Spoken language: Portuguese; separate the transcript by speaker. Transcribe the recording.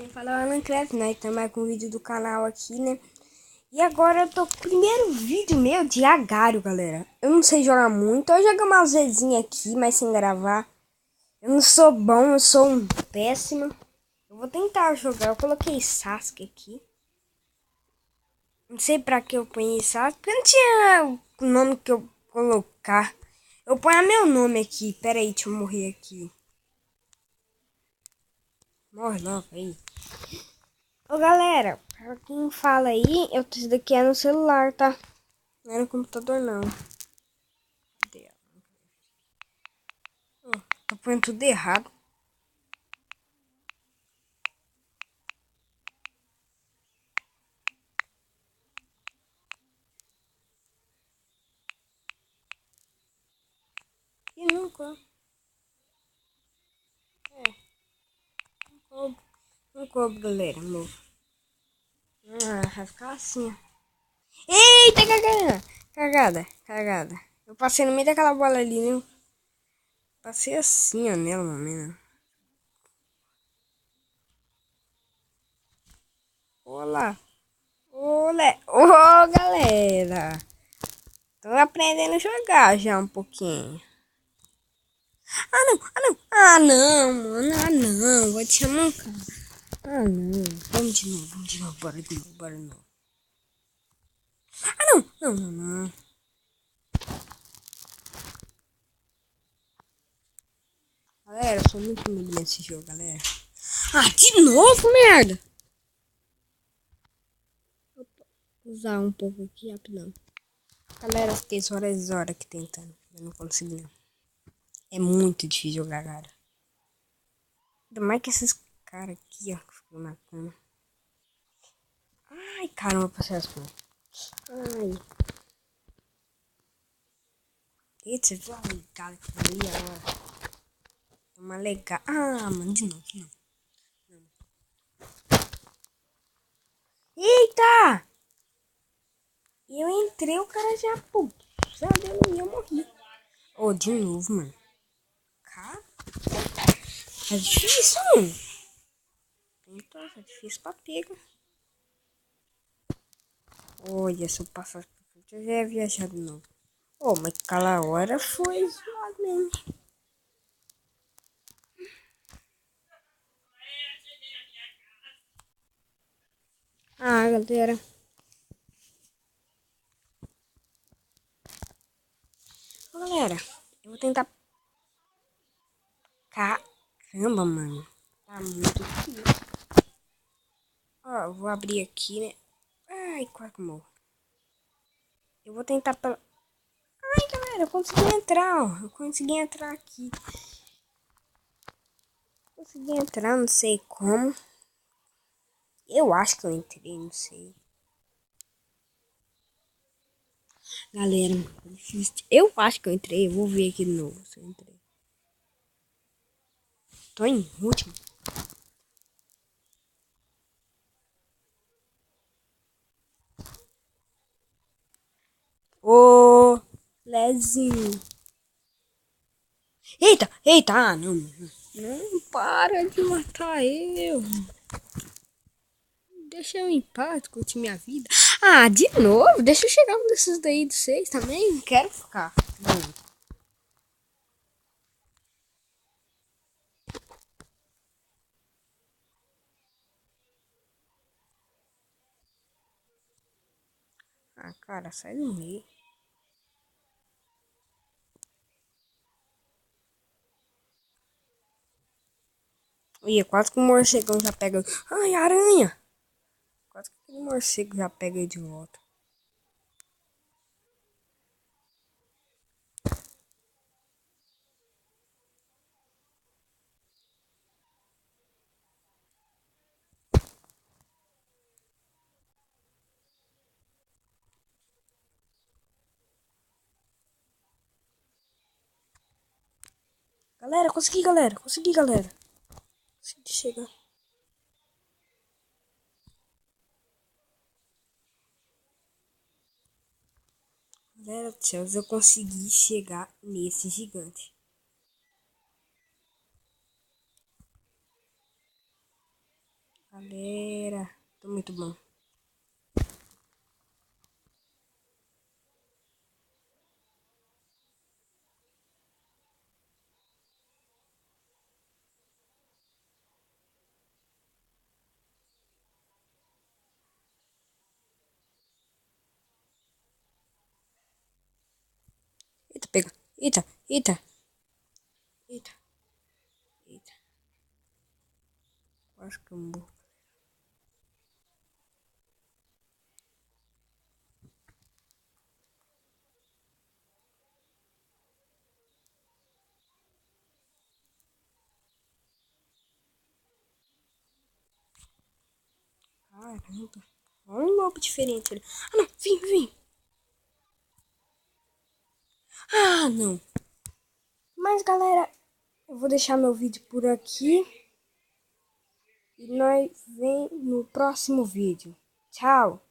Speaker 1: quem fala é o Minecraft, né? Então mais com um vídeo do canal aqui, né? E agora eu tô com o primeiro vídeo meu de Agário, galera. Eu não sei jogar muito, eu jogo umas vezinhas aqui, mas sem gravar. Eu não sou bom, eu sou um péssimo. Eu vou tentar jogar, eu coloquei Sasuke aqui. Não sei pra que eu ponho Sasuke, porque não tinha o nome que eu colocar. Eu ponho meu nome aqui, pera aí, deixa eu morrer aqui. Morre logo aí. Ô galera, pra quem fala aí, isso daqui é no celular, tá? Não é no computador não. Tô pondo tudo errado. E nunca. Não coube, galera, amor. Vai ficar assim. Eita, cagada! Cagada, cagada. Eu passei no meio daquela bola ali, né? Passei assim, ó, nela, mano. Olá. Olé. Ô, galera. Tô aprendendo a jogar já um pouquinho. Ah, não. Ah, não, mano. Ah, não. Vou te chamar um cara. Ah, não. Vamos de novo. Bora de novo. Ah, não. Galera, eu sou muito ruim nesse jogo, galera. Ah, de novo, merda. Vou usar um pouco aqui, rapidão. Galera, fiquei horas aqui tentando. Eu não consegui, não. É muito difícil jogar, cara. Ainda mais que esses caras aqui, ó, que ficam na cama. Ai, caramba, passei as mãos. Ai. Eita, você viu a legada que foi ali agora? Uma legal. Ah, mano, de novo. Eita! Eu entrei, o cara já, pô, já deu no meu, eu morri. Ô, de novo, mano. Cara, é difícil, mano. Então, é difícil pra pegar. Olha, se eu passasse por frente, eu já ia viajar de novo. Oh, mas aquela hora foi zoado mesmo. Ah, galera. Galera, eu vou tentar. Caramba, mano. Tá muito difícil. Ó, eu vou abrir aqui, né? Ai, quase que morro. Eu vou tentar pela. Ai, galera, eu consegui entrar, ó. Eu consegui entrar aqui. Consegui entrar, não sei como. Eu acho que eu entrei, não sei. Galera, eu acho que eu entrei. Eu vou ver aqui de novo se eu entrei. Tô em último. Ô, Lezinho. Eita, ah, não. Não, para de matar eu. Deixa eu em paz, curtir minha vida. Ah, de novo? Deixa eu chegar um desses daí de 6 também. Não quero ficar. Não. Ah, cara, sai do meio. Ia, quase que o morcegão já pega. Ai, aranha! Quase que aquele morcego já pega de volta. Galera, consegui, galera. Consegui chegar. Galera do céu, eu consegui chegar nesse gigante. Galera, tô muito bom. Eita, pega. Eita, eita. Eita, eita. Acho que eu morro. Caramba. Olha um mob diferente ali. Ah, não. Vem, vem. Ah, não. Mas, galera, eu vou deixar meu vídeo por aqui. E nós vemos no próximo vídeo. Tchau.